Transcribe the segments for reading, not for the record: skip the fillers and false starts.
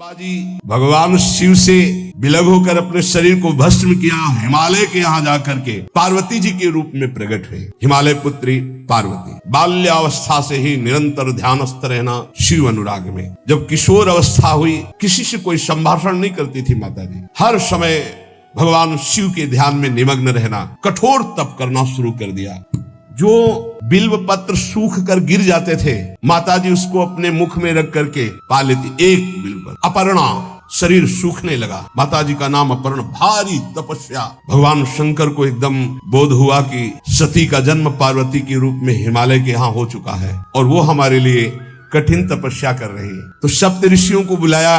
जी भगवान शिव से विलग होकर अपने शरीर को भस्म किया, हिमालय के यहाँ जाकर के पार्वती जी के रूप में प्रकट हुई। हिमालय पुत्री पार्वती बाल्यावस्था से ही निरंतर ध्यानस्थ रहना शिव अनुराग में। जब किशोर अवस्था हुई, किसी से कोई संभाषण नहीं करती थी माता जी, हर समय भगवान शिव के ध्यान में निमग्न रहना, कठोर तप करना शुरू कर दिया। जो बिल्व पत्र सूख कर गिर जाते थे, माताजी उसको अपने मुख में रख करके पा लेती। एक बिल्व अपर्णा, शरीर सूखने लगा। माताजी का नाम अपर्णा। भारी तपस्या। भगवान शंकर को एकदम बोध हुआ कि सती का जन्म पार्वती के रूप में हिमालय के यहाँ हो चुका है और वो हमारे लिए कठिन तपस्या कर रही है। तो सप्त ऋषियों को बुलाया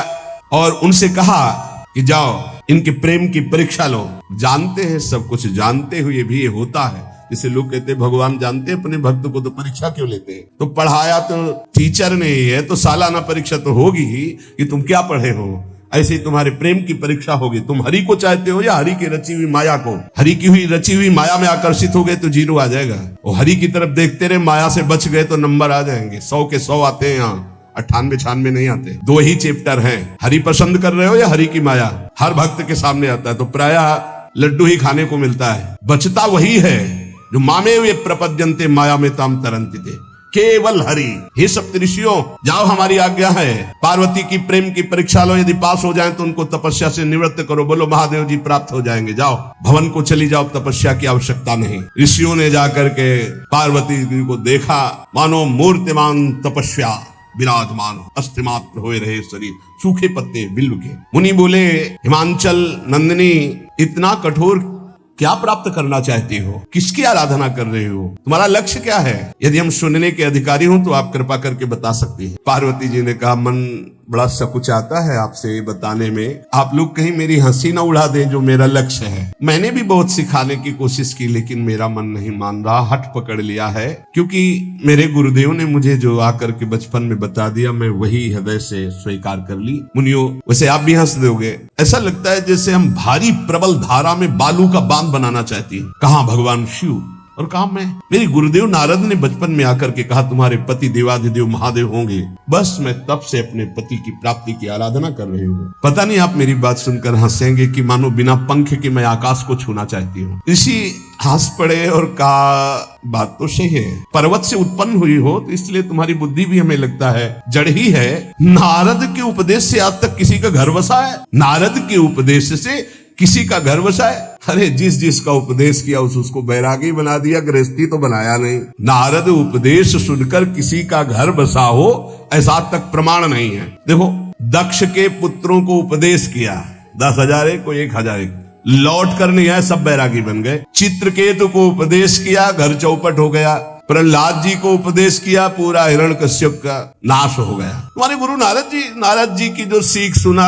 और उनसे कहा कि जाओ इनके प्रेम की परीक्षा लो। जानते हैं, सब कुछ जानते हुए भी ये होता है। जैसे लोग कहते हैं भगवान जानते हैं अपने भक्त को, तो परीक्षा क्यों लेते हैं? तो पढ़ाया तो टीचर ने ही है, तो सालाना परीक्षा तो होगी ही कि तुम क्या पढ़े हो। ऐसे ही तुम्हारे प्रेम की परीक्षा होगी। तुम हरि को चाहते हो या हरि की रची हुई माया को? हरि की हुई रची हुई माया में आकर्षित हो गए तो 0 आ जाएगा, और हरि की तरफ देखते रहे, माया से बच गए तो नंबर आ जाएंगे। 100 के 100 आते हैं यहाँ, 98-96 नहीं आते। 2 ही चैप्टर हैं, हरि पसंद कर रहे हो या हरि की माया। हर भक्त के सामने आता है, तो प्रायः लड्डू ही खाने को मिलता है। बचता वही है जो मामे वे प्रपद्यन्ते माया में ताम तरंति थे, केवल हरि। हे सप्तऋषियों, जाओ, हमारी आज्ञा है, पार्वती की प्रेम की परीक्षा लो। यदि पास हो जाए तो उनको तपस्या से निवृत्त करो। बोलो महादेव जी प्राप्त हो जाएंगे। जाओ भवन को चली जाओ, तपस्या की आवश्यकता नहीं। ऋषियों ने जाकर के पार्वती जी को देखा, मानो मूर्तिमान तपस्या विराजमान, अस्थिमात्र हो रहे शरीर, सूखे पत्ते बिल्व के। मुनि बोले, हिमांचल नंदिनी, इतना कठोर क्या प्राप्त करना चाहती हो? किसकी आराधना कर रहे हो? तुम्हारा लक्ष्य क्या है? यदि हम सुनने के अधिकारी हों तो आप कृपा करके बता सकती हैं। पार्वती जी ने कहा, मन बड़ा सकुचाता है आपसे बताने में। आप लोग कहीं मेरी हंसी ना उड़ा दें जो मेरा लक्ष्य है। मैंने भी बहुत सिखाने की कोशिश की, लेकिन मेरा मन नहीं मान रहा, हठ पकड़ लिया है। क्योंकि मेरे गुरुदेव ने मुझे जो आकर के बचपन में बता दिया, मैं वही हृदय से स्वीकार कर ली। मुनियों, वैसे आप भी हंस दोगे। ऐसा लगता है जैसे हम भारी प्रबल धारा में बालू का बांध बनाना चाहती हैं। कहाँ भगवान शिव और कहा मैं? मेरे गुरुदेव नारद ने बचपन में आकर के कहा, तुम्हारे पति देवाधिदेव महादेव होंगे। बस मैं तब से अपने पति की प्राप्ति की आराधना कर रही हूँ। पता नहीं आप मेरी बात सुनकर हंसेंगे कि मानो बिना पंख के मैं आकाश को छूना चाहती हूँ। ऋषि हंस पड़े और कहा, बात तो सही है, पर्वत से उत्पन्न हुई हो तो इसलिए तुम्हारी बुद्धि भी हमें लगता है जड़ ही है। नारद के उपदेश से आज तक किसी का घर बसा है? नारद के उपदेश से किसी का घर बसा है? अरे जिस जिसका उपदेश किया उसको बैरागी बना दिया, गृहस्थी तो बनाया नहीं। नारद उपदेश सुनकर किसी का घर बसा हो, ऐसा तक प्रमाण नहीं है। देखो, दक्ष के पुत्रों को उपदेश किया, 10,000 एक को 1,000 एक, लौट कर नहीं आए, सब बैरागी बन गए। चित्रकेतु को उपदेश किया, घर चौपट हो गया। प्रहलाद जी को उपदेश किया, पूरा हिरण्यकश्यप का नाश हो गया। तुम्हारे गुरु नारद जी की जो सीख सुना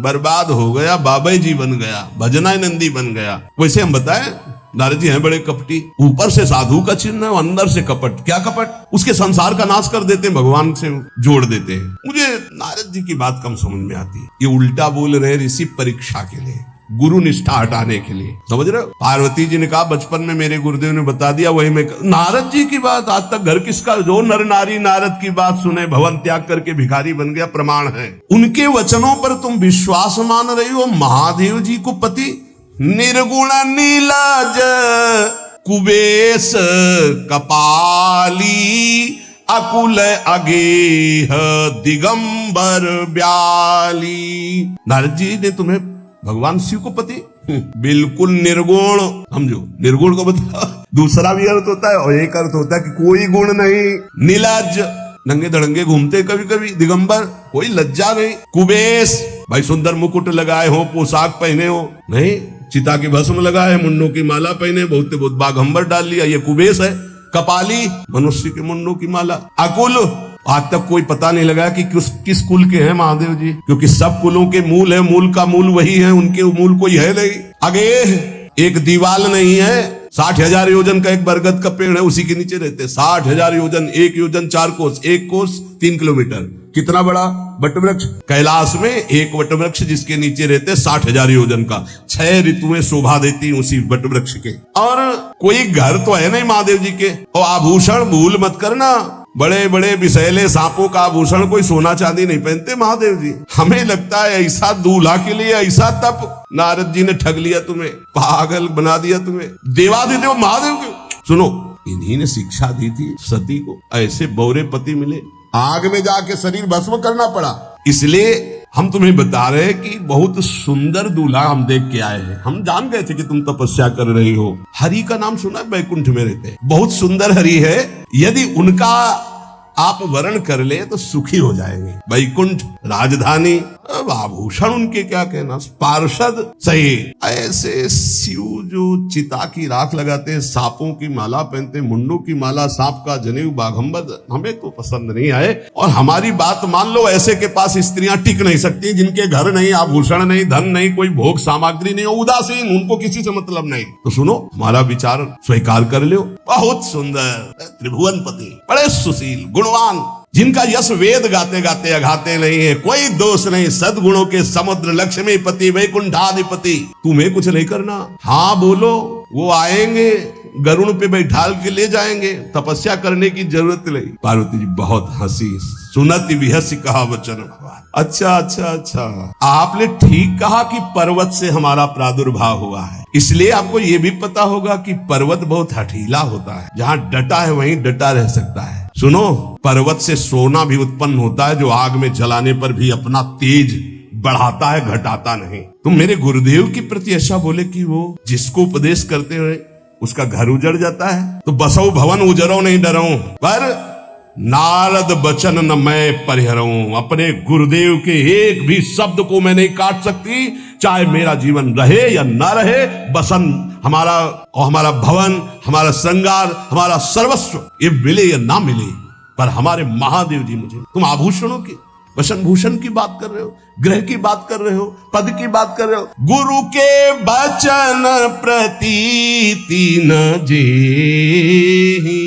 बर्बाद हो गया, बाबा जी बन गया, भजनानंदी बन गया। वैसे हम बताएं, नारद जी हैं बड़े कपटी, ऊपर से साधु का चिन्ह है, अंदर से कपट। क्या कपट? उसके संसार का नाश कर देते हैं, भगवान से जोड़ देते हैं। मुझे नारद जी की बात कम समझ में आती है। ये उल्टा बोल रहे ऋषि परीक्षा के लिए, गुरु निष्ठा हटाने के लिए, समझ रहे हो? पार्वती जी ने कहा, बचपन में मेरे गुरुदेव ने बता दिया, वही मैं। नारद जी की बात आज तक घर किसका? जो नर नारी नारद की बात सुने, भवन त्याग करके भिखारी बन गया, प्रमाण है। उनके वचनों पर तुम विश्वास मान रही हो? महादेव जी को पति निर्गुण नीलाज कुबेश कपाली अकुल अगेह दिगंबर ब्याली। नारद जी ने तुम्हें भगवान शिव को पति बिल्कुल निर्गुण समझो। निर्गुण को बता, दूसरा भी अर्थ होता है और एक अर्थ होता है कि कोई गुण नहीं। नीलाज, नंगे धड़ंगे घूमते कभी कभी। दिगंबर, कोई लज्जा नहीं। कुबेश, भाई सुंदर मुकुट लगाए हो, पोशाक पहने हो, नहीं, चिता की भस्म लगाए, मुंडों की माला पहने, बहुत बाघंबर डाल लिया, ये कुबेश है। कपाली, मनुष्य के मुंडों की माला। अकुल, आज तक कोई पता नहीं लगा कि किस कुल के हैं महादेव जी, क्योंकि सब कुलों के मूल है, मूल का मूल वही है, उनके मूल कोई है नहीं। आगे एक दीवाल नहीं है, 60,000 योजन का एक बरगद का पेड़ है, उसी के नीचे रहते। 60,000 योजन, 1 योजन 4 कोस, 1 कोस 3 किलोमीटर। कितना बड़ा वटवृक्ष? कैलाश में एक वटवृक्ष जिसके नीचे रहते 60,000 योजन का। 6 ऋतुएं शोभा देती उसी वटवृक्ष के। और कोई घर तो है नहीं महादेव जी के। और आभूषण भूल मत करना, बड़े बड़े विषैले सांपों का आभूषण, कोई सोना चांदी नहीं पहनते महादेव जी। हमें लगता है ऐसा दूल्हा के लिए ऐसा तप, नारद जी ने ठग लिया तुम्हें, पागल बना दिया तुम्हें। देवाधिदेव महादेव के सुनो, इन्हीं ने शिक्षा दी थी सती को, ऐसे बौरे पति मिले, आग में जाके शरीर भस्म करना पड़ा। इसलिए हम तुम्हें बता रहे हैं कि बहुत सुंदर दूल्हा हम देख के आए हैं। हम जान गए थे कि तुम तपस्या कर रही हो। हरि का नाम सुना, वैकुंठ में रहते, बहुत सुंदर हरि है। यदि उनका आप वर्ण कर ले तो सुखी हो जाएंगे। वैकुंठ राजधानी, अब आभूषण उनके क्या कहना, पार्षद सही। ऐसे शिव जो चिता की राख लगाते हैं, सांपों की माला पहनते, मुंडों की माला, सांप का जनेऊ, बाघंबर, हमें तो पसंद नहीं आए। और हमारी बात मान लो, ऐसे के पास स्त्रियां टिक नहीं सकती जिनके घर नहीं, आभूषण नहीं, धन नहीं, कोई भोग सामग्री नहीं, उदासीन, उनको किसी से मतलब नहीं। तो सुनो, हमारा विचार स्वीकार कर लो। बहुत सुंदर त्रिभुवनपति, बड़े सुशील गुणवान, जिनका यश वेद गाते गाते अघाते नहीं है, कोई दोष नहीं, सद्गुणों के समुद्र, लक्ष्मीपति, वैकुंठाधिपति। तुम्हें कुछ नहीं करना, हाँ बोलो, वो आएंगे, गरुड़ पे बैठाल के ले जाएंगे, तपस्या करने की जरूरत नहीं। पार्वती जी बहुत हंसी, सुनति बिहसी कहा वचन भगवान। अच्छा अच्छा अच्छा, आपने ठीक कहा कि पर्वत से हमारा प्रादुर्भाव हुआ है, इसलिए आपको ये भी पता होगा कि पर्वत बहुत हठीला होता है, जहाँ डटा है वहीं डटा रह सकता है। सुनो, पर्वत से सोना भी उत्पन्न होता है, जो आग में जलाने पर भी अपना तेज बढ़ाता है, घटाता नहीं। तुम मेरे गुरुदेव के प्रति ऐसा बोले कि वो जिसको उपदेश करते हुए उसका घर उजड़ जाता है, तो बसो भवन उजरो नहीं डरो, पर नारद बचन न मैं परिहरऊं। अपने गुरुदेव के एक भी शब्द को मैं नहीं काट सकती, चाहे मेरा जीवन रहे या ना रहे। बसन हमारा और हमारा भवन, हमारा श्रृंगार, हमारा सर्वस्व, ये मिले या ना मिले, पर हमारे महादेव जी मुझे। तुम आभूषणों की, वसन भूषण की बात कर रहे हो, ग्रह की बात कर रहे हो, पद की बात कर रहे हो। गुरु के बचन प्रतीति न जेहि,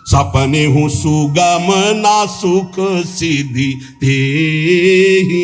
सपने हूँ सुगम ना सुख सिद्धि तेहि।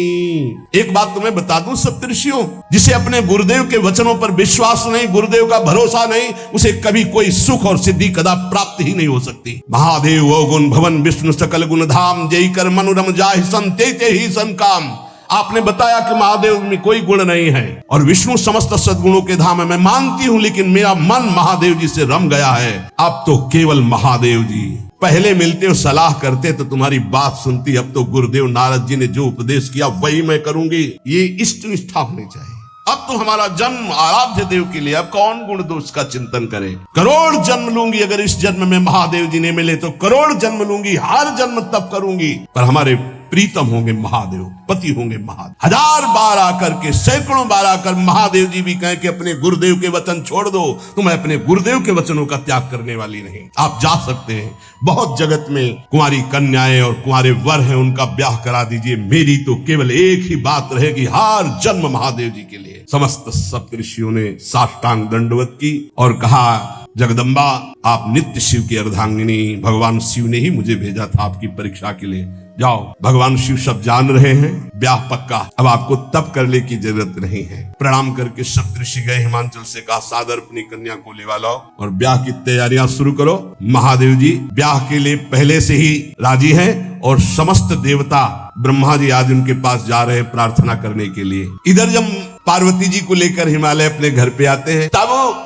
एक बात तुम्हें बता दूं सप्तऋषियों, जिसे अपने गुरुदेव के वचनों पर विश्वास नहीं, गुरुदेव का भरोसा नहीं, उसे कभी कोई सुख और सिद्धि कदा प्राप्त ही नहीं हो सकती। महादेव अवगुण भवन विष्णु सकल गुण धाम, जय कर मनुरम जाहि संते ही संकाम। आपने बताया कि महादेव में कोई गुण नहीं है और विष्णु समस्त सद्गुणों के धाम है, मैं मानती हूं, लेकिन मेरा मन महादेव जी से रम गया है। अब तो केवल महादेव जी, पहले मिलते हो सलाह करते तो तुम्हारी बात सुनती, अब तो गुरुदेव नारद जी ने जो उपदेश किया वही मैं करूंगी। ये इष्ट निष्ठा होनी चाहिए। अब तो हमारा जन्म आराध्य देव के लिए, अब कौन गुण दोष का चिंतन करे। करोड़ जन्म लूंगी, अगर इस जन्म में महादेव जी ने मिले तो करोड़ जन्म लूंगी, हर जन्म तप करूंगी, पर हमारे प्रीतम होंगे महादेव, पति होंगे महादेव। हजार बार आकर के, सैकड़ों बार आकर महादेव जी भी कहें कि अपने गुरुदेव के वचन छोड़ दो, तो मैं अपने गुरुदेव के वचनों का त्याग करने वाली नहीं। आप जा सकते हैं, बहुत जगत में कुंवारी कन्याएं और कुंवारे वर हैं, उनका ब्याह करा दीजिए। मेरी तो केवल एक ही बात रहेगी, हर जन्म महादेव जी के लिए। समस्त सप्तऋषियों ने साष्टांग दंडवत की और कहा, जगदम्बा आप नित्य शिव की अर्धांगिनी, भगवान शिव ने ही मुझे भेजा था आपकी परीक्षा के लिए। जाओ, भगवान शिव सब जान रहे हैं, ब्याह पक्का, अब आपको तप करने की जरूरत नहीं है। प्रणाम करके सप्तऋषि गए, हिमांचल से कहा सादर अपनी कन्या को लेवा लाओ और ब्याह की तैयारियां शुरू करो। महादेव जी ब्याह के लिए पहले से ही राजी हैं और समस्त देवता ब्रह्मा जी आज उनके पास जा रहे हैं प्रार्थना करने के लिए। इधर जब पार्वती जी को लेकर हिमालय अपने घर पे आते हैं, तब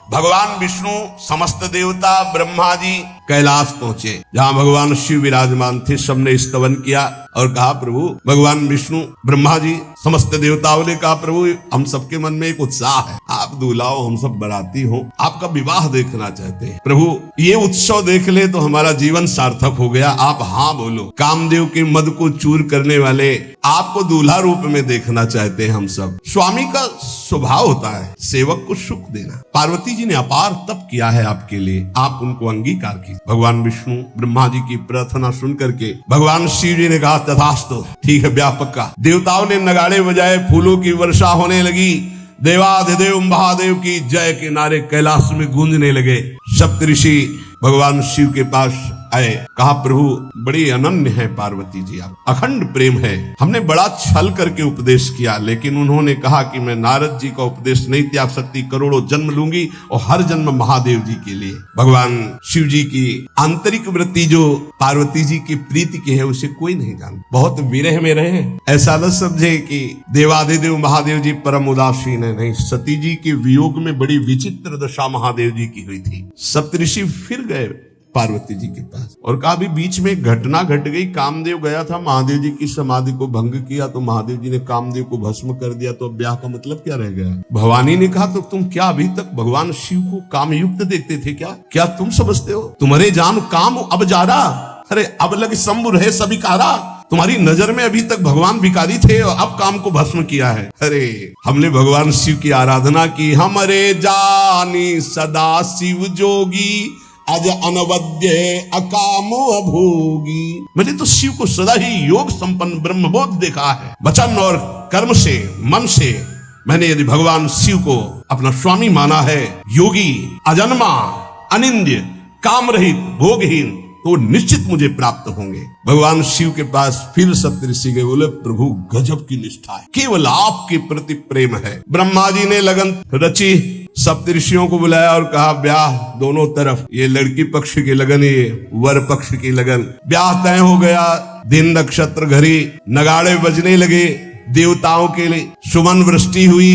भगवान विष्णु, समस्त देवता, ब्रह्मा जी कैलाश पहुंचे, जहां भगवान शिव विराजमान थे। सबने स्तवन किया और कहा, प्रभु, भगवान विष्णु, ब्रह्मा जी, समस्त देवताओं ने कहा, प्रभु हम सबके मन में एक उत्साह है, आप दूल्हा हो, हम सब बराती हो, आपका विवाह देखना चाहते हैं। प्रभु ये उत्सव देख ले तो हमारा जीवन सार्थक हो गया, आप हाँ बोलो। कामदेव के मद को चूर करने वाले आपको दूल्हा रूप में देखना चाहते हैं हम सब। स्वामी का स्वभाव होता है सेवक को सुख देना। पार्वती जी ने अपार तप किया है आपके लिए, आप उनको अंगीकार कीजिए। भगवान विष्णु, ब्रह्मा जी की प्रार्थना सुन करके भगवान शिव जी ने कहा, तथास्तु, ठीक है ब्याह पक्का। देवताओं ने नगाड़े बजाए, फूलों की वर्षा होने लगी, देवाधिदेव महादेव की जय के नारे कैलाश में गूंजने लगे। सप्तऋषि भगवान शिव के पास आए, कहा प्रभु बड़ी अनन्य है पार्वती जी, आप अखंड प्रेम है, हमने बड़ा छल करके उपदेश किया, लेकिन उन्होंने कहा कि मैं नारद जी का उपदेश नहीं त्याग सकती, करोड़ों जन्म लूंगी और हर जन्म महादेव जी के लिए। भगवान शिव जी की आंतरिक वृत्ति जो पार्वती जी की प्रीति की है उसे कोई नहीं जानता। बहुत विरह में रहे, ऐसा न समझे कि देवाधिदेव महादेव जी परम उदासीन है, नहीं, सती जी के वियोग में बड़ी विचित्र दशा महादेव जी की हुई थी। सप्तऋषि फिर गए पार्वती जी के पास और कहा भी बीच में घटना घट गई, कामदेव गया था महादेव जी की समाधि को भंग किया तो महादेव जी ने कामदेव को भस्म कर दिया, तो ब्याह का मतलब क्या रह गया। भवानी ने कहा तो तुम क्या अभी तक भगवान शिव को काम युक्त देखते थे क्या तुम समझते हो तुम्हारे जान काम अब जा रहा, अरे अब लग शंभु रहे सभी कारा, तुम्हारी नजर में अभी तक भगवान भिखारी थे और अब काम को भस्म किया है। अरे हमने भगवान शिव की आराधना की, हमारे जानी सदा शिव जोगी अज अनवद्य अकामो अभोगी। मैंने तो शिव को सदा ही योग संपन्न ब्रह्मबोध देखा है, वचन और कर्म से मन से मैंने यदि भगवान शिव को अपना स्वामी माना है, योगी अजन्मा अनिंद्य काम रहित भोगहीन, तो निश्चित मुझे प्राप्त होंगे। भगवान शिव के पास फिर सप्तऋषि गए, बोले प्रभु गजब की निष्ठा है, केवल आपके प्रति प्रेम है। ब्रह्मा जी ने लगन रची, सप्तऋषियों को बुलाया और कहा ब्याह दोनों तरफ, ये लड़की पक्ष की लगन, ये वर पक्ष की लगन। ब्याह तय हो गया, दिन नक्षत्र घड़ी, नगाड़े बजने लगे, देवताओं के लिए सुमन वृष्टि हुई।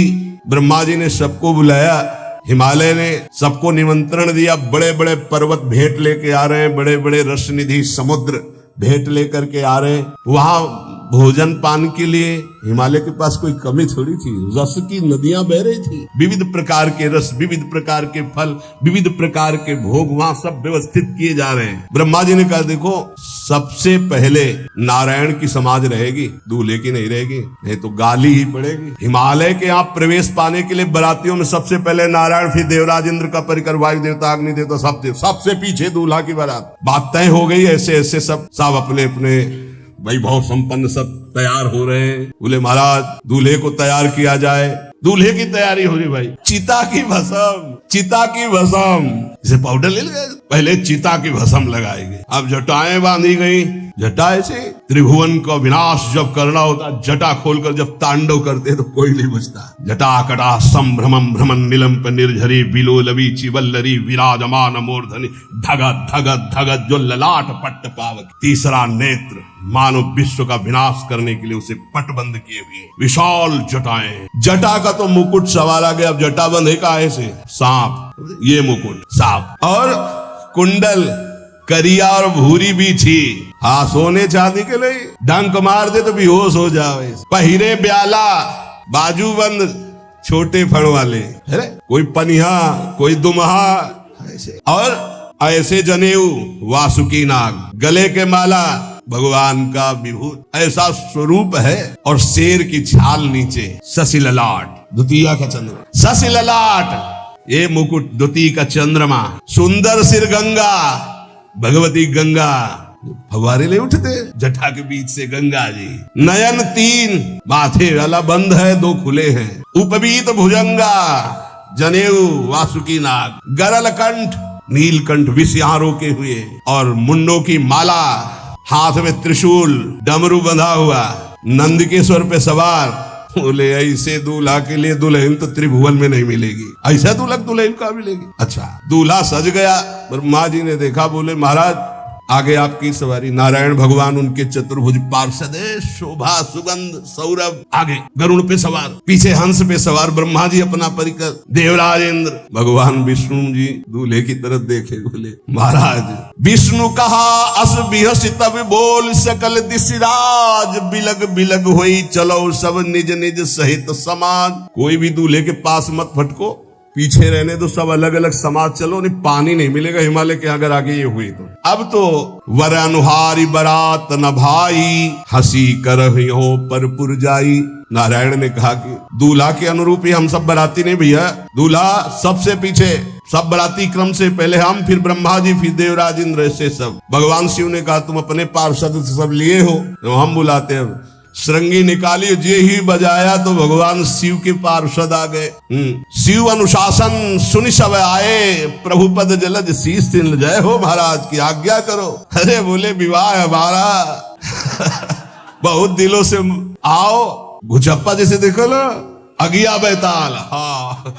ब्रह्मा जी ने सबको बुलाया, हिमालय ने सबको निमंत्रण दिया, बड़े बड़े पर्वत भेंट लेके आ रहे हैं, बड़े बड़े रस निधि समुद्र भेंट लेकर के आ रहे हैं। वहां भोजन पान के लिए हिमालय के पास कोई कमी थोड़ी थी, रस की नदियां बह रही थी, विविध प्रकार के रस, विविध प्रकार के फल, विविध प्रकार के भोग वहां सब व्यवस्थित किए जा रहे हैं। ब्रह्मा जी ने कहा देखो सबसे पहले नारायण की समाज रहेगी, दूल्हे की नहीं रहेगी, नहीं तो गाली ही पड़ेगी। हिमालय के यहाँ प्रवेश पाने के लिए बरातियों में सबसे पहले नारायण, फिर देवराज इंद्र का परिकर, वायु देवता, अग्नि देवता, सब सबसे पीछे दूल्हा की बारात। बात तय हो गई, ऐसे ऐसे सब अपने अपने वैभव संपन्न सब तैयार हो रहे हैं। बोले महाराज दूल्हे को तैयार किया जाए। दूल्हे की तैयारी हो रही भाई, चिता की भस्म, चिता की भस्म, इसे पाउडर ले गए, पहले चिता की भस्म लगाएंगे। अब जटाएं बांधी गई, जटा ऐसे त्रिभुवन का विनाश जब करना होता, जटा खोलकर जब तांडव करते तो कोई नहीं बचता। जटा कटा संभ्रमम भ्रमण निलंप निर्झरी बिलो लवी चिवल्लरी विराजमान मूर्धनि धगत धगत धगत जो ललाट पट्ट पावक। तीसरा नेत्र मानव विश्व का विनाश करने के लिए उसे पटबंद किए हुए विशाल जटाएं। जटा का तो मुकुट सवार आ गया, अब जटा बंद है का ऐसे सांप, ये मुकुट सांप, और कुंडल करिया और भूरी भी थी, हाँ सोने चांदी के लिए, डंक मार दे तो बेहोश हो जाओ। पहिरे ब्याला, बाजू बंद छोटे फण वाले, है कोई पनिहा कोई दुमहा ऐसे, और ऐसे जनेऊ वासुकी नाग, गले के माला भगवान का विभूत, ऐसा स्वरूप है, और शेर की छाल नीचे, शशि ललाट द्वितीय का चंद्रमा, शशि ललाट ये मुकुट, द्वितीय का चंद्रमा, सुंदर सिर गंगा, भगवती गंगा, फव्वारे ले उठते जटा के बीच से गंगा जी। नयन तीन, माथे वाला बंद है, दो खुले हैं, उपवीत भुजंगा, जनेऊ वासुकी नाग, गरल कंठ, नीलकंठ विषयां रोके हुए, और मुंडों की माला, हाथ में त्रिशूल, डमरू बंधा हुआ, नंदकेश्वर पे सवार। बोले ऐसे दूल्हा के लिए दुल्हन तो त्रिभुवन में नहीं मिलेगी, ऐसा दूल्हा दुल्हन का मिलेगी। अच्छा दूल्हा सज गया, ब्रह्मा जी ने देखा, बोले महाराज आगे आपकी सवारी। नारायण भगवान उनके चतुर्भुज पार्षद, शोभा सुगंध सौरभ, आगे गरुड़ पे सवार, पीछे हंस पे सवार, ब्रह्मा जी अपना परिकर, देवराज इंद्र, भगवान विष्णु जी दूल्हे की तरफ देखे, बोले महाराज विष्णु कहा अस बिहस तब बोल सकल दिशराज, बिलग बिलग होई चलो सब निज निज सहित समाज। कोई भी दूल्हे के पास मत फटको, पीछे रहने दो, सब अलग अलग समाज चलो, नहीं पानी नहीं मिलेगा हिमालय के अगर आगे ये हुई तो। अब तो वर अनुहारी बरात न भाई, हंसी करहियो पर पुर जाई। नारायण ने कहा कि दूल्हा के अनुरूप ही हम सब बराती नहीं भैया, दूल्हा सबसे पीछे, सब बराती क्रम से पहले हम, फिर ब्रह्मा जी, फिर देवराज इंद्र, ऐसे सब। भगवान शिव ने कहा तुम अपने पार्षद सब लिए हो, तो हम बुलाते हैं श्रृंगी निकाली, जे ही बजाया तो भगवान शिव के पार्षद आ गए। शिव अनुशासन सुनि सब आए, प्रभु पद जलज शीस तिन जय हो महाराज की आज्ञा करो। अरे बोले विवाह हमारा बहुत दिलों से आओ, घुचप्पा जैसे देखो ना, अगिया बैताल। हाँ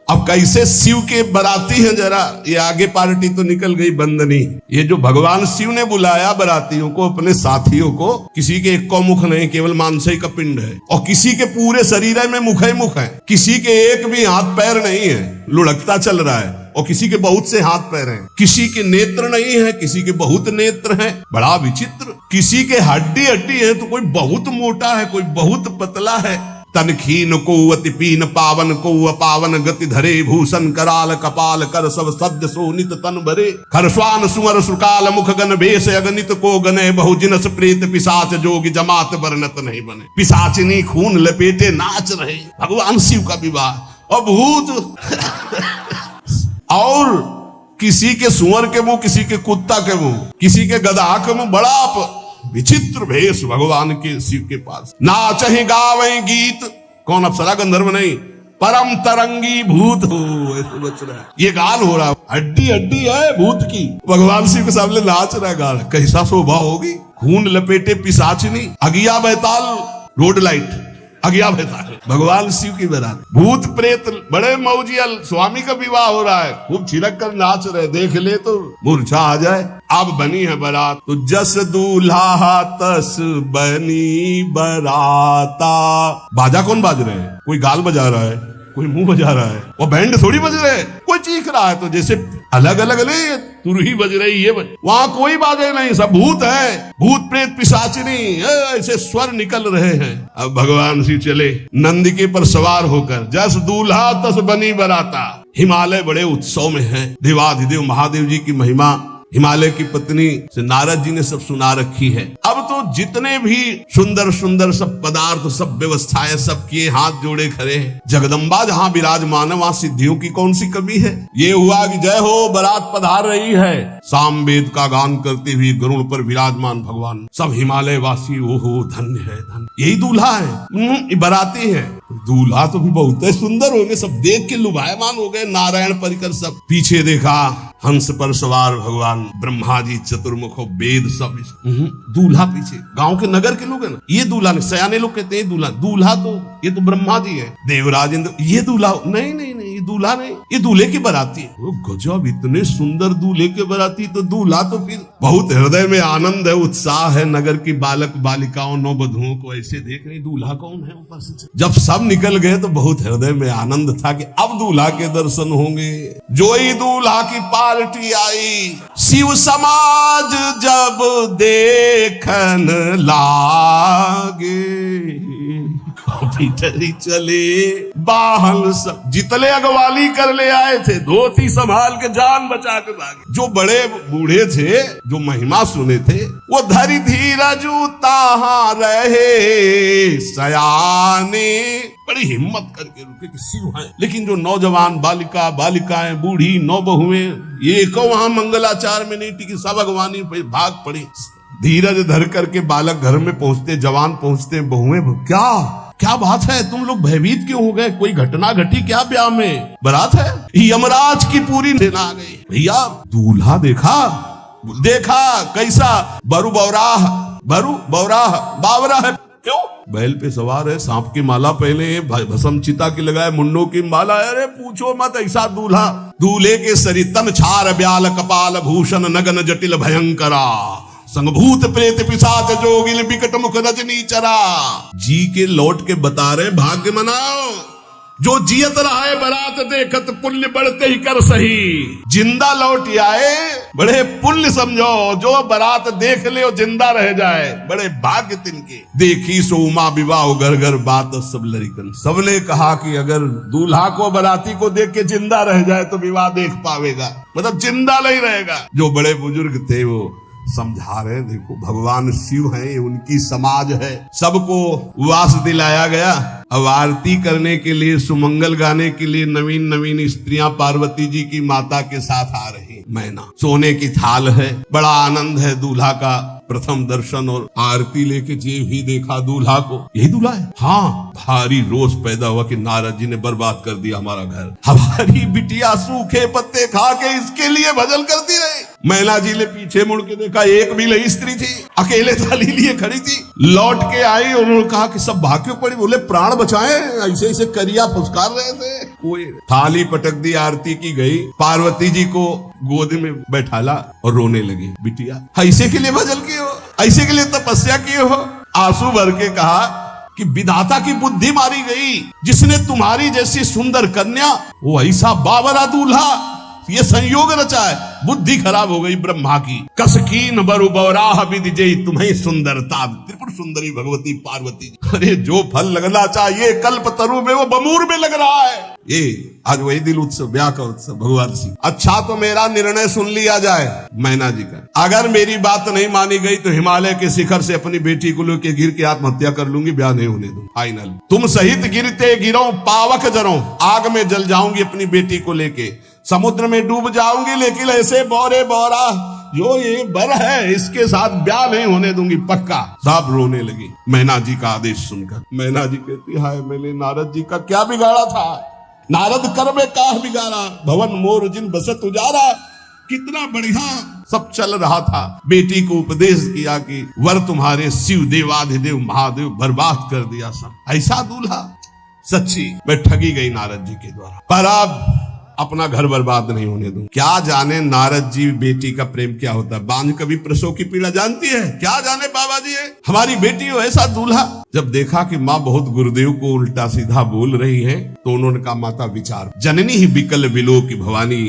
अब कैसे शिव के बराती हैं, जरा ये आगे पार्टी तो निकल गई बंदनी। ये जो भगवान शिव ने बुलाया बरातियों को, अपने साथियों को, किसी के एक को मुख नहीं, केवल मांसई का पिंड है, और किसी के पूरे शरीर में मुख ही मुख है, किसी के एक भी हाथ पैर नहीं है, लुढ़कता चल रहा है, और किसी के बहुत से हाथ पैर हैं, किसी के नेत्र नहीं है, किसी के बहुत नेत्र हैं, बड़ा विचित्र। किसी के हड्डी हड्डी है तो कोई बहुत मोटा है, कोई बहुत पतला है। तनखीन को अति पीन, पावन को अपावन, गति धरे भूषण कराल कपाल, कर सब सद्य सोनित तन भरे, खरस्वान सुअर सुकाल मुख गण भेष, अगणित को गने बहु जिनस प्रेत पिशाच, जोगी जमात वर्णत नहीं बने। पिशाचिनी खून लपेटे नाच रहे, भगवान शिव का विवाह। और भूत और किसी के सुअर के मुंह, किसी के कुत्ता के मुंह, किसी के गधा के मुंह, बड़ा विचित्र भेष भगवान के शिव के पास। नाचहि गावे गीत, कौन अप्सरा गंधर्व नहीं, परम तरंगी भूत हो, ऐसे बच रहा है। ये गान हो रहा है, हड्डी हड्डी है भूत की, भगवान शिव के सामने नाच रहा है, गा रहा। कैसा शोभा होगी, खून लपेटे पिशाचिनी, अगिया बैताल, रोड लाइट, अगिया बैताल, भगवान शिव की बारात। भूत प्रेत बड़े मौजियल, स्वामी का विवाह हो रहा है, खूब छिलक कर नाच रहे, देख ले तो मूर्छा आ जाए। अब बनी है बारात, तो जस दूल्हा तस बनी बराता। बाजा कौन बाज रहे हैं, कोई गाल बजा रहा है, कोई मुंह बजा रहा है, और बैंड थोड़ी बज रहे हैं, कोई चीख रहा है, तो जैसे अलग अलग नहीं, तुरही बज रही, ये बज, वहां कोई बाजे नहीं, सब भूत है, भूत प्रेत पिशाचिनी, ऐसे स्वर निकल रहे हैं। अब भगवान शिव चले नंदिके पर सवार होकर, जस दूल्हा तस बनी बराता। हिमालय बड़े उत्सव में है, देवाधिदेव महादेव जी की महिमा हिमालय की पत्नी से नारद जी ने सब सुना रखी है। अब तो जितने भी सुंदर सुंदर सब पदार्थ, सब व्यवस्थाएं, सब किए हाथ जोड़े खड़े हैं। जगदम्बा जहां विराजमान है, वहां सिद्धियों की कौन सी कमी है। ये हुआ कि जय हो बारात पधार रही है, सामवेद का गान करते हुए गरुड़ पर विराजमान भगवान, सब हिमालय वासी ओहो धन्य है धन्य, यही दूल्हा है, बाराती है। दूल्हा तो भी बहुत सुंदर हो गए, सब देख के लुभायमान हो गए, नारायण परिकर सब। पीछे देखा हंस पर सवार भगवान ब्रह्मा जी, चतुर्मुख वेद सब, दूल्हा पीछे। गांव के नगर के लोग है ना, ये दूल्हा नहीं, सयाने लोग कहते हैं दूल्हा, दूल्हा तो ये तो ब्रह्मा जी है, देवराज इंद्र, ये दूल्हा नहीं नहीं नहीं, ये दूल्हा नहीं, ये दूल्हे की बाराती है। वो गजब, इतने सुंदर दूल्हे के बाराती, तो दूल्हा तो फिर बहुत हृदय में आनंद है, उत्साह है, नगर की बालक बालिकाओं नौवधुओं को ऐसे देख रहे, दूल्हा कौन है ऊपर से। जब सब निकल गए तो बहुत हृदय में आनंद था कि अब दूल्हा के दर्शन होंगे। जो ही दूल्हा की पार्टी आई, शिव समाज जब देखन लागे, भीतरी चले बाहन सब, जितने अगवाली कर ले आए थे, धोती संभाल के जान बचा के भागे। जो बड़े बूढ़े थे, जो महिमा सुने थे, वो धरी धीरज ताहां रहे सयाने, बड़ी हिम्मत करके रुके कि शिव है। लेकिन जो नौजवान बालिका, बालिकाएं, बूढ़ी, नौबहुएं, ये को वहां मंगलाचार में नहीं टिकी, सब अगवानी पे भाग पड़ी। धीरज धर करके बालक घर में पहुंचते, जवान पहुंचते, बहुएं, क्या क्या बात है, तुम लोग भयभीत क्यों हो गए, कोई घटना घटी क्या ब्याह में, बारात है। यमराज की पूरी सेना आ गई। भैया दूल्हा देखा, देखा कैसा, बरु बौराह, बरु बौराह, बावरा है, क्यों बैल पे सवार है, सांप की माला पहले, भस्म चिता की लगाए, मुंडों की माला, अरे पूछो मत, ऐसा दूल्हा। दूल्हे के शरीर तन छार ब्याल कपाल भूषण नगन जटिल भयंकरा, संगभूत प्रेत पिशाच जोगिल विकट मुख रजनी चरा। जी के लौट के बता रहे, भाग्य मनाओ, जो जियत रहा है बारात देखत, पुण्य बढ़ते ही कर सही। जिंदा लौट आए, बड़े पुण्य समझो, जो बारात देख ले जिंदा रह जाए, बड़े भाग्य तिनके। देखी सोमा विवाह घर घर बात सब लड़कन, सबने कहा कि अगर दूल्हा को बाराती को देख के जिंदा रह जाए तो विवाह देख पावेगा, मतलब जिंदा नहीं रहेगा। जो बड़े बुजुर्ग थे वो समझा रहे, देखो भगवान शिव हैं, ये उनकी समाज है, सबको वास दिलाया गया। अब आरती करने के लिए, सुमंगल गाने के लिए नवीन नवीन स्त्रियां पार्वती जी की माता के साथ आ रही। मैना सोने की थाल है, बड़ा आनंद है दूल्हा का, प्रथम दर्शन और आरती लेके जे भी देखा दूल्हा को, यही दूल्हा है। हाँ, भारी रोष पैदा हुआ कि नारद जी ने बर्बाद कर दिया हमारा घर, हमारी बिटिया सूखे पत्ते खा के इसके लिए भजन करती रही। मैना जी ने पीछे मुड़ के देखा, एक भी नहीं स्त्री थी, अकेले थाली लिए खड़ी थी। लौट के आई, उन्होंने कहा कि सब भाग क्यों पड़ी? बोले प्राण बचाए, ऐसे ऐसे करिया फुसकार रहे थे। कोई थाली पटक दी, आरती की गई, पार्वती जी को गोद में बैठाला और रोने लगी। बिटिया ऐसे के लिए भजन किए हो, ऐसे के लिए तपस्या किए हो? आंसू भर के कहा कि विधाता की बुद्धि मारी गई, जिसने तुम्हारी जैसी सुंदर कन्या, वो ऐसा बाबरा दूल्हा, ये संयोग रचा है, बुद्धि खराब हो गई ब्रह्मा की। कसकीन बरु बौराह विदिजई तुम्हें सुंदरता, त्रिपुर सुंदरी भगवती पार्वती। अरे जो फल लगना चाहिए कल्प तरु में, वो बमूर में लग रहा है। ये आज वही दिल उत्सव, ब्याह का उत्सव भगवान सिंह। अच्छा तो मेरा निर्णय सुन लिया जाए मैना जी का, अगर मेरी बात नहीं मानी गई तो हिमालय के शिखर से अपनी बेटी को लेके गिर के आत्महत्या कर लूंगी, ब्याह नहीं होने दूं। फाइनल तुम सहित गिरते गिरो पावक जरो, आग में जल जाऊंगी अपनी बेटी को लेके, समुद्र में डूब जाऊंगी, लेकिन ऐसे बोरे बोरा जो ये बर है इसके साथ ब्याह नहीं होने दूंगी पक्का। सब रोने लगी मैना जी का आदेश सुनकर। मैना जी कहती, हाय मैंने नारद जी का क्या बिगाड़ा था? नारद कर में काह बिगाड़ा, भवन मोर जिन बसत उजारा। कितना बढ़िया सब चल रहा था। बेटी को उपदेश किया कि वर तुम्हारे शिव देवाधिदेव महादेव बर्बाद कर दिया सब। ऐसा दूल्हा, सच्ची मैं ठगी गई नारद जी के द्वारा, पर अब अपना घर बर्बाद नहीं होने दूं। क्या जाने नारद जी बेटी का प्रेम क्या होता है। बांझ कभी प्रसव की पीड़ा जानती है? क्या जाने बाबा जी है हमारी बेटी हो ऐसा दूल्हा। जब देखा कि माँ बहुत गुरुदेव को उल्टा सीधा बोल रही है, तो उन्होंने कहा माता विचार, जननी ही बिकल बिलो की भवानी,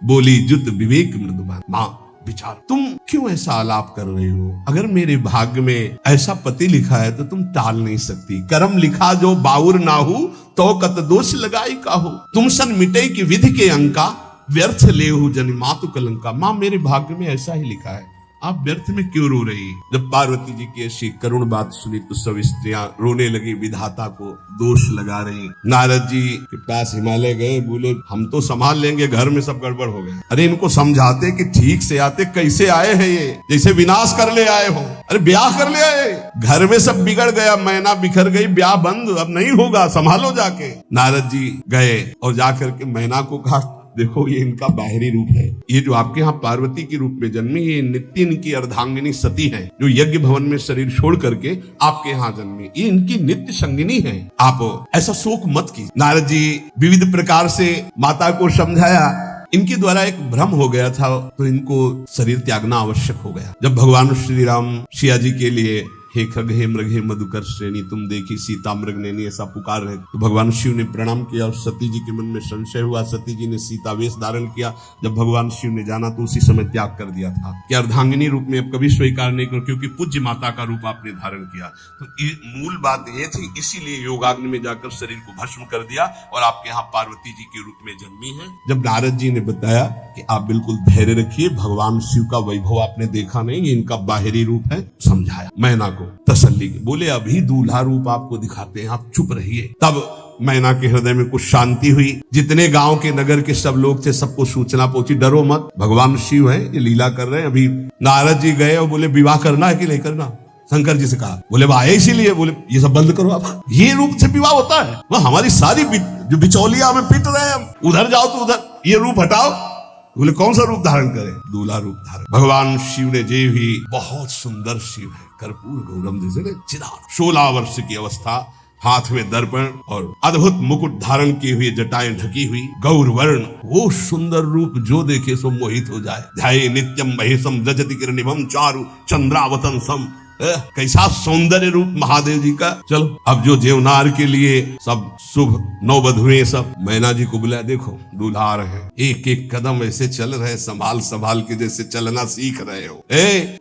बोली जुत विवेक मृदुबान। माँ विचार, तुम क्यों ऐसा आलाप कर रही हो? अगर मेरे भाग्य में ऐसा पति लिखा है तो तुम टाल नहीं सकती। कर्म लिखा जो बाउर नाहू, तो कत दोष लगाई काहू। तुम सन मिटे की विधि के अंका, व्यर्थ लेहु जनि मातु कलंका। माँ मेरे भाग्य में ऐसा ही लिखा है, आप व्यर्थ में क्यों रो रही? जब पार्वती जी की ऐसी करुण बात सुनी तो सब स्त्रियां रोने लगी, विधाता को दोष लगा रही। नारद जी के पास हिमालय गए, बोले हम तो संभाल लेंगे, घर में सब गड़बड़ हो गए। अरे इनको समझाते कि ठीक से आते, कैसे आए हैं ये, जैसे विनाश कर ले आए हो। अरे ब्याह कर ले आए, घर में सब बिगड़ गया, मैना बिखर गई, ब्याह बंद, अब नहीं होगा, संभालो जाके। नारद जी गए और जाकर के मैना को कहा, देखो ये इनका बाहरी रूप है, ये जो आपके यहाँ पार्वती के रूप में जन्मी, ये नित्य इनकी अर्धांगिनी सती है, जो यज्ञ भवन में शरीर छोड़ करके आपके यहाँ जन्मी, ये इनकी नित्य संगिनी है, आप ऐसा शोक मत कीजिए। नारद जी विविध प्रकार से माता को समझाया। इनके द्वारा एक भ्रम हो गया था, तो इनको शरीर त्यागना आवश्यक हो गया। जब भगवान श्री राम सिया जी के लिए हे खग हे मृग हे मधुकर श्रेणी तुम देखी सीता मृग नैनी ऐसा पुकार रहे, तो भगवान शिव ने प्रणाम किया और सती जी के मन में संशय हुआ। सती जी ने सीता वेश धारण किया। जब भगवान शिव ने जाना तो उसी समय त्याग कर दिया था कि अर्धांगिनी रूप में अब कभी स्वीकार नहीं करो, क्योंकि पूज्य माता का रूप आपने धारण किया। तो ये मूल बात ये थी, इसीलिए योगाग्नि में जाकर शरीर को भस्म कर दिया और आपके यहाँ पार्वती जी के रूप में जन्मी है। जब नारद जी ने बताया कि आप बिल्कुल धैर्य रखिए, भगवान शिव का वैभव आपने देखा नहीं, ये इनका बाहरी रूप है, समझाया मैना को तसल्ली की। बोले अभी दूल्हा रूप आपको दिखाते हैं, आप चुप रहिए। तब मैना के हृदय में कुछ शांति हुई। जितने गांव के नगर के सब लोग थे, सबको सूचना पहुंची, डरो मत, भगवान शिव है, ये लीला कर रहे हैं। अभी नारद जी गए और बोले विवाह करना है कि नहीं करना? शंकर जी से कहा, बोले आए इसीलिए, बोले ये सब बंद करो आप, ये रूप से विवाह होता है? वह हमारी सारी जो बिचौलिया में पिट रहे हैं, उधर जाओ तो उधर, ये रूप हटाओ। बोले कौन सा रूप धारण करें? दूल्हा रूप धारण। भगवान शिव ने जे भी बहुत सुंदर शिव है, कर्पूर गौरम जैसे चिदार, 16 वर्ष की अवस्था, हाथ में दर्पण और अद्भुत मुकुट धारण किए हुए, जटाएं ढकी हुई, गौर वर्ण, वो सुंदर रूप जो देखे सो मोहित हो जाए। ध्याये नित्यम महेशम रजति किरणिभं चारु चंद्रावतन सम। कैसा सौंदर्य रूप महादेव जी का। चलो अब जो देवनार के लिए सब शुभ नववधुएं सब मैना जी को बुलाया, देखो दूल्हा आ रहे हैं, एक एक कदम ऐसे चल रहे, संभाल संभाल के जैसे चलना सीख रहे हो।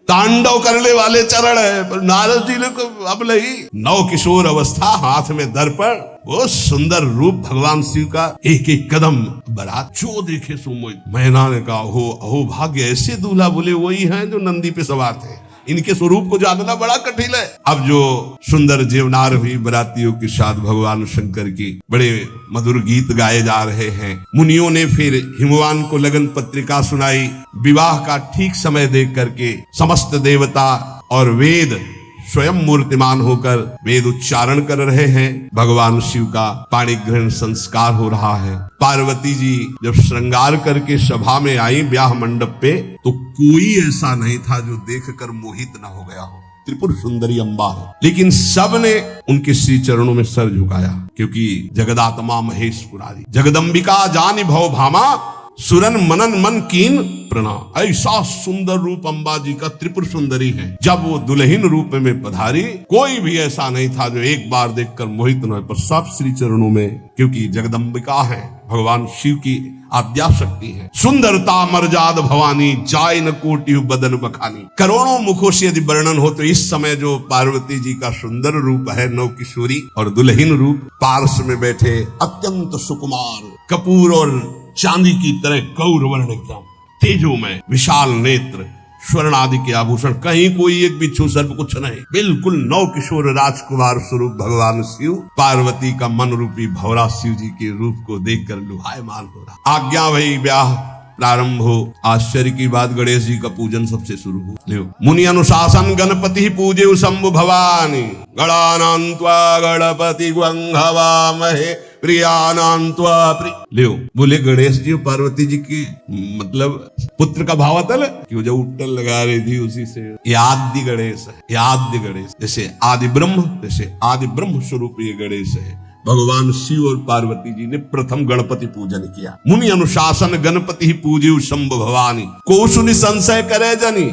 तांडव करने वाले चरण है, पर नारद जी ने अब नहीं, नव किशोर अवस्था, हाथ में दर्पण, वो सुंदर रूप भगवान शिव का, एक एक कदम बारात जो देखे सो मोहित। मैना ने कहा अहो भाग्य, ऐसे दूल्हा। बोले वही है जो नंदी पे सवार थे, इनके स्वरूप को जानना बड़ा कठिन है। अब जो सुंदर जेवनार हुई बरातियों के साथ भगवान शंकर की बड़े मधुर गीत गाए जा रहे हैं। मुनियों ने फिर हिमवान को लगन पत्रिका सुनाई। विवाह का ठीक समय देख करके समस्त देवता और वेद स्वयं मूर्तिमान होकर वेद उच्चारण कर रहे हैं। भगवान शिव का पाणी ग्रहण संस्कार हो रहा है। पार्वती जी जब श्रृंगार करके सभा में आई ब्याह मंडप पे, तो कोई ऐसा नहीं था जो देखकर मोहित न हो गया हो। त्रिपुर सुंदरी अम्बा है, लेकिन सब ने उनके श्री चरणों में सर झुकाया, क्योंकि जगदात्मा महेश पुरारी जगदम्बिका जानि भव भामा सुरन मनन मन कीन प्रणाम। ऐसा सुंदर रूप अम्बा जी का त्रिपुर सुंदरी है। जब वो दुल्हन रूप में पधारी, कोई भी ऐसा नहीं था जो एक बार देखकर मोहित न हो, पर सब श्री चरणों में, क्योंकि जगदम्बिका है, भगवान शिव की आद्या शक्ति है। सुंदरता मर्याद भवानी जाय न कोटि बदन बखानी। करोड़ों मुखों से यदि वर्णन हो तो इस समय जो पार्वती जी का सुंदर रूप है, नव किशोरी और दुल्हन रूप, पार्श में बैठे अत्यंत सुकुमार, कपूर और चांदी की तरह गौर वर्ण, एकदम तेजोमय, विशाल नेत्र, स्वर्ण आदि के आभूषण, कहीं कोई एक बिच्छू सर्प कुछ नहीं, बिल्कुल नव किशोर राजकुमार स्वरूप भगवान शिव। पार्वती का मन रूपी भौरा शिव जी के रूप को देखकर लुभायमान हो रहा। आज्ञा भई ब्याह प्रारंभ हो। आश्चर्य की बात, गणेश जी का पूजन सबसे शुरू हो। लियो मुनि अनुशासन गणपति पूजे शंभु भवानी। गणानान्त्वा गणपति गंघवामहे प्रियानान्त्वा प्रिय। लियो बोले गणेश जी पार्वती जी की मतलब पुत्र का भावातल कि वो जो उट्टल लगा रही थी उसी से। ये आदि गणेश है, ये आदि गणेश, जैसे आदि ब्रह्म स्वरूप ये गणेश है। भगवान शिव और पार्वती जी ने प्रथम गणपति पूजन किया। मुनि अनुशासन गणपति ही पूजे शंभु भवानी। को सुनि संशय करे जनी।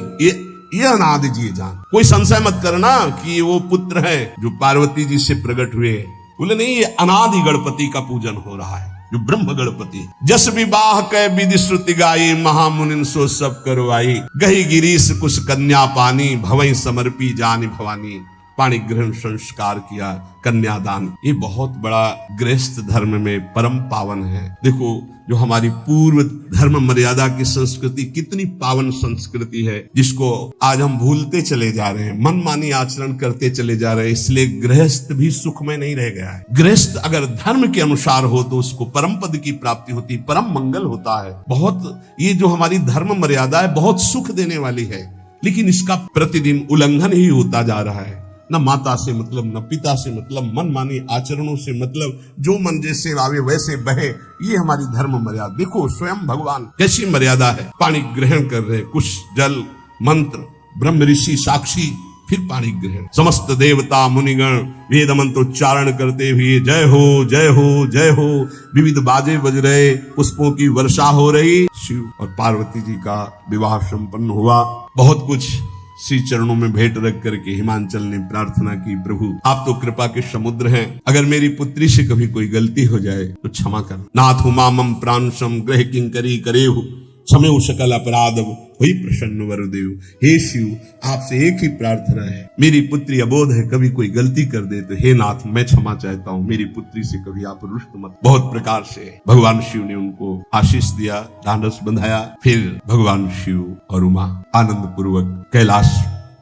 ये अनादि जी जान, कोई संशय मत करना कि वो पुत्र है जो पार्वती जी से प्रकट हुए। बोले नहीं, ये अनादि गणपति का पूजन हो रहा है, जो ब्रह्म गणपति। जस विवाह कै विधि श्रुति गाई, महामुनिन सो सब करवाई। गही गिरीश कुश कन्या पानी, भवई समर्पी जानी भवानी। पाणी ग्रहण संस्कार किया, कन्यादान। ये बहुत बड़ा गृहस्थ धर्म में परम पावन है। देखो जो हमारी पूर्व धर्म मर्यादा की संस्कृति कितनी पावन संस्कृति है, जिसको आज हम भूलते चले जा रहे हैं, मनमानी आचरण करते चले जा रहे हैं। इसलिए गृहस्थ भी सुखमय नहीं रह गया है। गृहस्थ अगर धर्म के अनुसार हो तो उसको परम पद की प्राप्ति होती, परम मंगल होता है। बहुत ये जो हमारी धर्म मर्यादा है बहुत सुख देने वाली है, लेकिन इसका प्रतिदिन उल्लंघन ही होता जा रहा है। न माता से मतलब, न पिता से मतलब, मनमानी आचरणों से मतलब, जो मन जैसे आवे वैसे बहे, ये हमारी धर्म मर्यादा। देखो स्वयं भगवान कैसी मर्यादा है। पाणी ग्रहण कर रहे, कुछ जल मंत्र, ब्रह्म ऋषि साक्षी, फिर पाणी ग्रहण। समस्त देवता मुनिगण वेद मंत्रोच्चारण करते हुए जय हो जय हो जय हो, विविध बाजे बज रहे, पुष्पों की वर्षा हो रही। शिव और पार्वती जी का विवाह संपन्न हुआ। बहुत कुछ श्री चरणों में भेंट रख करके हिमांचल ने प्रार्थना की, प्रभु आप तो कृपा के समुद्र हैं, अगर मेरी पुत्री से कभी कोई गलती हो जाए तो क्षमा कर। नाथ मामम प्रांशम ग्रह किंकरी करेहु, क्षमेउ सकल अपराध वही प्रसन्न वरदेव। हे शिव आपसे एक ही प्रार्थना है, मेरी पुत्री अबोध है, कभी कोई गलती कर दे तो हे नाथ मैं क्षमा चाहता हूँ, मेरी पुत्री से कभी आप रुष्ट मत। बहुत प्रकार से भगवान शिव ने उनको आशीष दिया, ढांढस बंधाया। फिर भगवान शिव और उमा आनंद पूर्वक कैलाश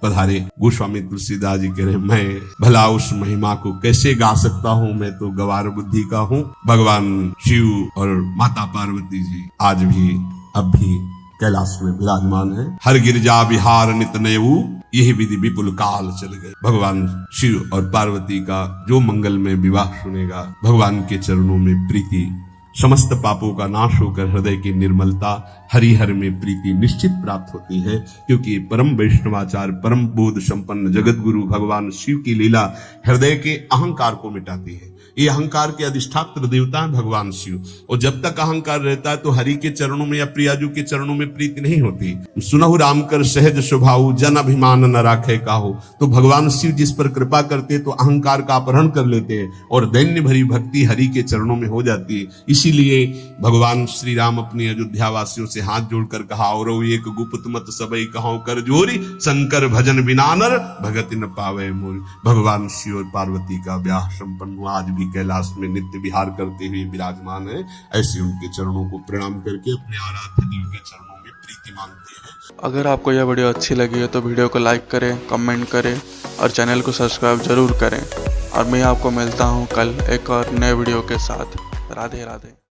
पधारे। गोस्वामी तुलसीदास जी कह रहे, मैं भला उस महिमा को कैसे गा सकता हूँ, मैं तो गवार बुद्धि का हूँ। भगवान शिव और माता पार्वती जी आज भी अब भी कैलाश में विराजमान है। हर गिरजा विहार नित नयऊ, यही विधि विपुल काल चल गए। भगवान शिव और पार्वती का जो मंगल में विवाह सुनेगा, भगवान के चरणों में प्रीति, समस्त पापों का नाश होकर हृदय की निर्मलता, हरिहर में प्रीति निश्चित प्राप्त होती है। क्योंकि परम वैष्णवाचार, परम बोध संपन्न जगत गुरु भगवान शिव की लीला हृदय के अहंकार को मिटाती है। ये अहंकार के अधिष्ठात्र देवता है भगवान शिव, और जब तक अहंकार रहता है तो हरि के चरणों में या प्रियाजू के चरणों में प्रीति नहीं होती। सुनहु राम कर सहज स्वभाव, जन अभिमान न राखे काहू। तो भगवान शिव जिस पर कृपा करते तो अहंकार का अपहरण कर लेते हैं और दैन्य भरी भक्ति हरि के चरणों में हो जाती है। इसीलिए भगवान श्री राम अपनी अयोध्या वासियों से हाथ जोड़कर कहा, और एक गुप्त मत सबई कहां कर जोरी, शंकर भजन बिना नर भगति न पावे मोरी। भगवान शिव और पार्वती का ब्याह संपन्न हुआ, आज भी कैलाश में नित्य विहार करते हुए विराजमान है। ऐसे उनके चरणों को प्रणाम करके अपने आराध्य देव के चरणों में प्रीति मांगते हैं। अगर आपको यह वीडियो अच्छी लगी है तो वीडियो को लाइक करें, कमेंट करें और चैनल को सब्सक्राइब जरूर करें। और मैं आपको मिलता हूँ कल एक और नए वीडियो के साथ। राधे राधे।